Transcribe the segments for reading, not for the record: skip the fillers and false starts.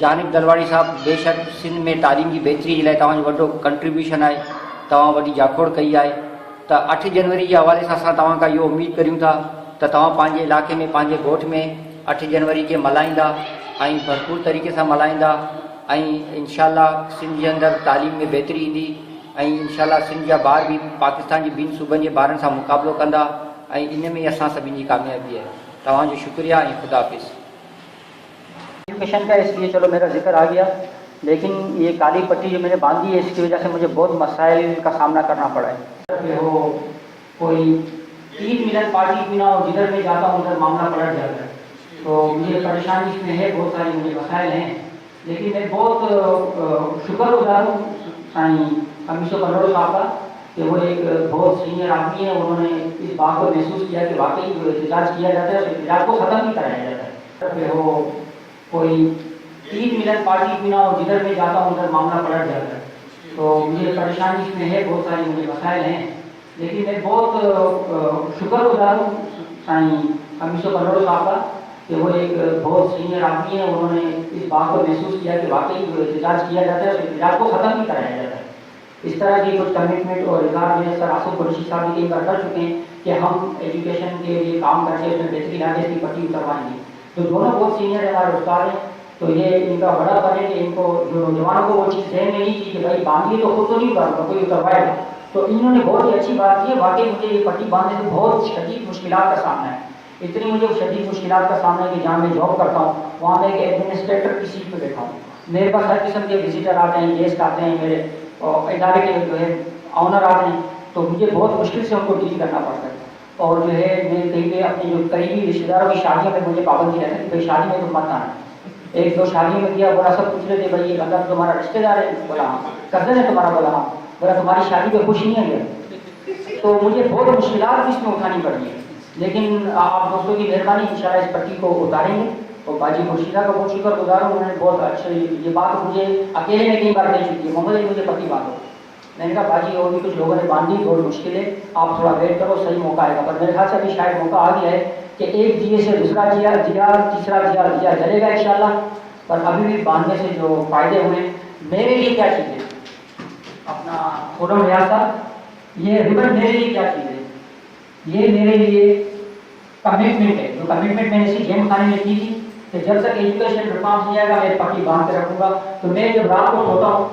जानिब दलवाड़ी साहब बेशक सिंध में तालीम की बेहतरी जे लाइ तव्हांजो वॾो कंट्रीब्यूशन आहे, तव्हां वॾी जाखोड़ कई आहे। त 8 जनवरी जे हवाले सां असां तव्हां खां इहो उमेद करियूं था त तव्हां पंहिंजे इलाइक़े में पंहिंजे ॻोठ में 8 जनवरी खे मल्हाईंदा ऐं भरपूर तरीक़े सां मल्हाईंदा ऐं इंशाअल्लाह सिंध जे अंदरि तालीम में बेहतरी ईंदी ऐं इंशाअल्लाह सिंध जा ॿार बि पाकिस्तान जी ॿिनि सूबनि जे ॿारनि सां मुक़ाबिलो कंदा ऐं इन में असां सभिनी जी कामयाबी आहे। तव्हांजो शुक्रिया ऐं ख़ुदा हाफ़िज़। एजुकेशन का इसलिए चलो मेरा जिक्र आ गया, लेकिन ये काली पट्टी जो मैंने बांधी है इसकी वजह से मुझे बहुत मसाइल का सामना करना पड़ा है। हो कोई 3 मिलन पार्टी भी ना हो, जिधर मैं जाता हूँ उधर मामला पलट जाता है, तो मुझे परेशानी इसमें है, बहुत सारी मुझे मसाइल हैं। लेकिन मैं बहुत शुक्रगुजार हूँ साईं कमिश्नर कलोड़ साहब का कि वो एक बहुत सीनियर आदमी है, उन्होंने इस बात को महसूस किया कि वाकई जो एहतजाज किया जाता है उस एहतजाज को ख़त्म नहीं कराया जाता है। हो कोई 3 मिलन पार्टी भी ना हो, जिधर मैं जाता हूँ उधर मामला पलट जाता है, तो मुझे परेशानी इसमें है, बहुत सारी मुझे मसाइल हैं। लेकिन मैं बहुत शुक्रगुजार हूँ साईं कमिश्नर कलोड़ साहब का कि वो एक बहुत सीनियर आदमी है, उन्होंने इस बात को महसूस किया कि वाकई जो एहतजाज किया जाता है उस एहतजाज को ख़त्म नहीं कराया जाता है। इस तरह की कुछ कमिटमेंट और इज़हार में सर आसिफ कुरैशी साहब भी कर चुके हैं कि हम एजुकेशन के लिए काम करके उसमें बेहतरी लाने की पट्टी उतरवाएंगे। तो दोनों बहुत सीनियर हमारे उस्ताद हैं, तो ये इनका बड़ा बने कि इनको जो नौजवानों को वो चीज़ ध्यान में नहीं थी कि भाई बांधिए तो खुद तो नहीं उतारूंगा, कोई उतरवाएगा। तो इन्होंने बहुत ही अच्छी बात की है, वाकई मुझे ये पट्टी बांधने से बहुत शदीद मुश्किलात का सामना है। इतनी मुझे शदीद मुश्किलात का सामना है कि जहाँ मैं जॉब करता हूँ वहाँ मैं एक एडमिनिस्ट्रेटर की सीट पर बैठा हूँ, मेरे पास हर किस्म के विजिटर आते हैं, गेस्ट आते हैं, मेरे इदारे के जो है ऑनर आते हैं, तो मुझे बहुत मुश्किल से उनको डील करना पड़ता है। और जो है मैं कहीं पे अपने जो करीबी रिश्तेदारों की शादियों में मुझे पाबंदी रहती है कि भाई शादी में तुम मत आना। 1-2 शादियों में किया, बोला सब पूछ रहे थे भाई ये बंदा तुम्हारा रिश्तेदार है, बोला हाँ। कज़न है तुम्हारा, बोला हाँ। बोला तुम्हारी शादी में खुश नहीं है गया। तो मुझे बहुत मुश्किलात भी इसमें उठानी पड़ी है, लेकिन आप दोस्तों की मेहरबानी इंशाल्लाह इस पट्टी को उतारेंगे। और बाजी मुर्शिदा का बहुत शुक्रगुजार हूँ, उन्होंने बहुत अच्छे ये बात मुझे अकेले में कई बार कह चुकी है, मोहम्मद मुझे पट्टी बांधो। मैंने कहा बाजी और भी कुछ लोगों ने बांधी, बहुत मुश्किल है, आप थोड़ा वेट करो, सही मौका आएगा। पर मेरे ख्याल से अभी शायद मौका आ गया है कि एक दिए से दूसरा दिया, तीसरा दिया जलेगा इंशाल्लाह। पर अभी भी बांधने से जो फ़ायदे हुए मेरे लिए क्या चीज़ है, अपना फोरम रियासत, ये रिबन मेरे लिए क्या चीज़ है, ये मेरे लिए कमिटमेंट है। जो कमिटमेंट मैंने इसी जेम खाने में की थी कि जब तक एजुकेशन रिफॉर्म नहीं आएगा मैं पट्टी बांध के रखूँगा। तो मैं जब रात को सोता हूँ,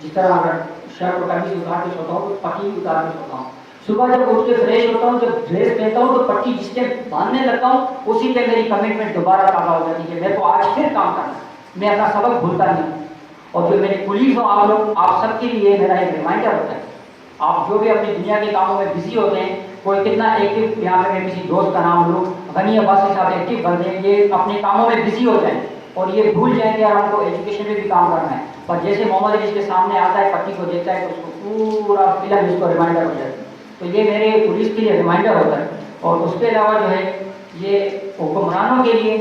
जिस तरह अगर शर्ट और कमीज उतार के सोता हूँ तो पट्टी उतार के सोता हूँ। सुबह जब उठ के फ्रेश होता हूँ, जब ड्रेस पहनता हूँ तो पट्टी जिसके बांधने लगता हूँ उसी पे मेरी कमिटमेंट दोबारा ताज़ा हो जाती है। मेरे को आज फिर काम करना है, मैं अपना सबक भूलता नहीं। और जो मेरे कुलीग हो आप लोग, आप सबके लिए मेरा एक रिमाइंडर होता है, आप जो भी अपनी दुनिया के कामों में बिजी होते हैं, कोई कितना एक्टिव, यहाँ पे मैं किसी दोस्त का नाम लूँ, गनी अब्बास के साथ एक्टिव बनते हैं, ये अपने कामों में बिजी हो जाएं और ये भूल जाएं कि यार हमको एजुकेशन में भी काम करना है। पर जैसे मोहम्मद अली इसके सामने आता है, पट्टी को देखता है, तो उसको पूरा फिल्म इसको रिमाइंडर हो जाती है। तो ये मेरे पुलिस के लिए रिमाइंडर होता है। और उसके अलावा जो है ये हुक्मरानों के लिए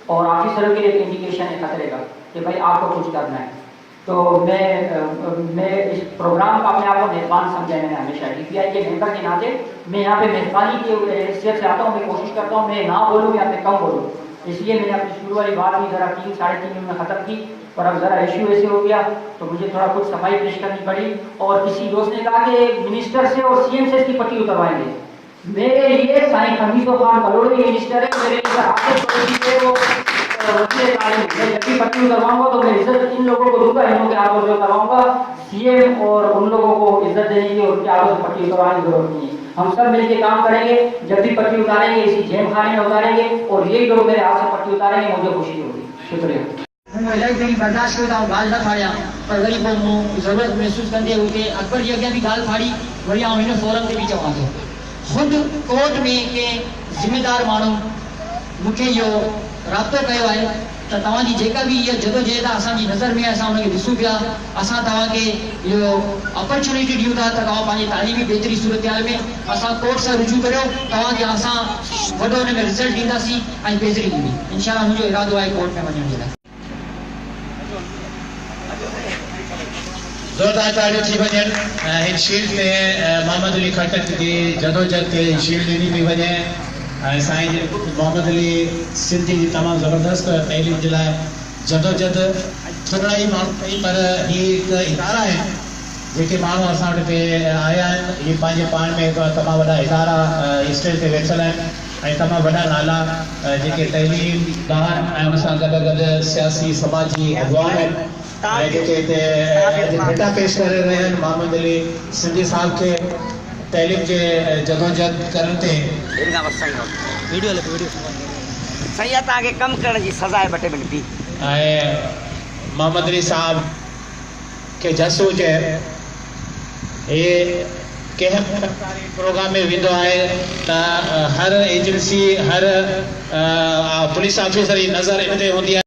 और ऑफिसरों के लिए इंडिकेशन है खतरे का कि भाई आपको कुछ करना है। तो मैं इस प्रोग्राम का अपने आप को मेज़बान समझा, मैंने हमेशा DPI के मेंबर के नाते मैं यहाँ पे मेज़बानी की हैसियत से आता हूँ। मैं कोशिश करता हूँ मैं ना बोलूँ या मैं कम बोलूँ, इसलिए मैंने अपनी शुरू वाली बात भी ज़रा 3-3.5 मिनट में ख़त्म की। और अब ज़रा इशू ऐसे हो गया तो मुझे थोड़ा कुछ सफाई पेश करनी पड़ी। और किसी दोस्त ने कहा कि मिनिस्टर से और CM से इसकी पट्टी उतरवाएंगे। मेरे लिए साईं खमीसो खान कलोड़ी मिनिस्टर है, मेरे लिए आसिफ कुरैशी है, वो जबकि पट्टी उतरवाऊंगा तो मैं इज्जत इन लोगों को दूंगा, इन लोगों के हाथों से उतरवाऊंगा। CM और उन लोगों को इज्जत देने की और उनके हाथों से पट्टी उतरवाने की जरूरत नहीं है। हम सब मिलकर काम करेंगे, जब भी पट्टी उतारेंगे इसी जेम खाने में उतारेंगे और यही लोग मेरे हाथ से पट्टी उतारेंगे, मुझे खुशी होगी। शुक्रिया। बर्दाश्त कयो गाल न फाड़िया, पर वरी पोइ मूं ज़रूरत महसूस कंदे हुते अकबर जी अॻियां बि ॻाल्हि फाड़ी, वरी आउं हिन फोरम ते बि चवां थो। ख़ुदि कोर्ट में के ज़िम्मेदार माण्हू मूंखे इहो राब्तो कयो आहे त तव्हांजी जेका बि इहा जदोजहद आहे असांजी नज़र में असां हुनखे ॾिसूं पिया। असां तव्हांखे इहो अपॉर्चुनिटी ॾियूं था त तव्हां पंहिंजी तालीमी बहितरी सूरत में असां कोर्ट सां रुजू करियो, तव्हांखे असां वॾो हुन में रिज़ल्ट ॾींदासीं ऐं बहितरी ॾींदी। इंशाअल्लाह मुंहिंजो इरादो आहे कोर्ट में वञण जे लाइ। जोरदार तालियूं थी वञनि। हिन शील्ड में मोहम्मद अली खटक जी जदोजहद खे शील्ड ॾिनी पई वञे। साईं मोहम्मद अली सिंधी जी तमामु ज़बरदस्त तइलीम जे लाइ जदोजहद थोड़ा ही माण्हू कई, पर ही हिकु इदारा आहिनि जेके माण्हू असां वटि हिते आया आहिनि। इहे पंहिंजे पाण में हिकु तमामु वॾा इदारा स्टेज ते वेठल आहिनि ऐं तमामु वॾा नाला जेके तइलीम दान ऐं हुन सां गॾु गॾु सियासी समाजी अॻवान आहिनि ऐं जेके हिते बेटा पेश करे रहिया आहिनि। मोहम्मद अली सिंधी साहिब खे तइलीम जे जदोजहद करण ते सही तव्हांखे कमु करण जी सज़ा आहे 2 मिंट ॿी। ऐं मोहम्मद अली साहब के जस हुजे, ये कंहिं सरकारी प्रोग्राम में वेंदो आहे त हर एजेंसी हर पुलिस ऑफिसर जी नज़र इन ते हूंदी आहे।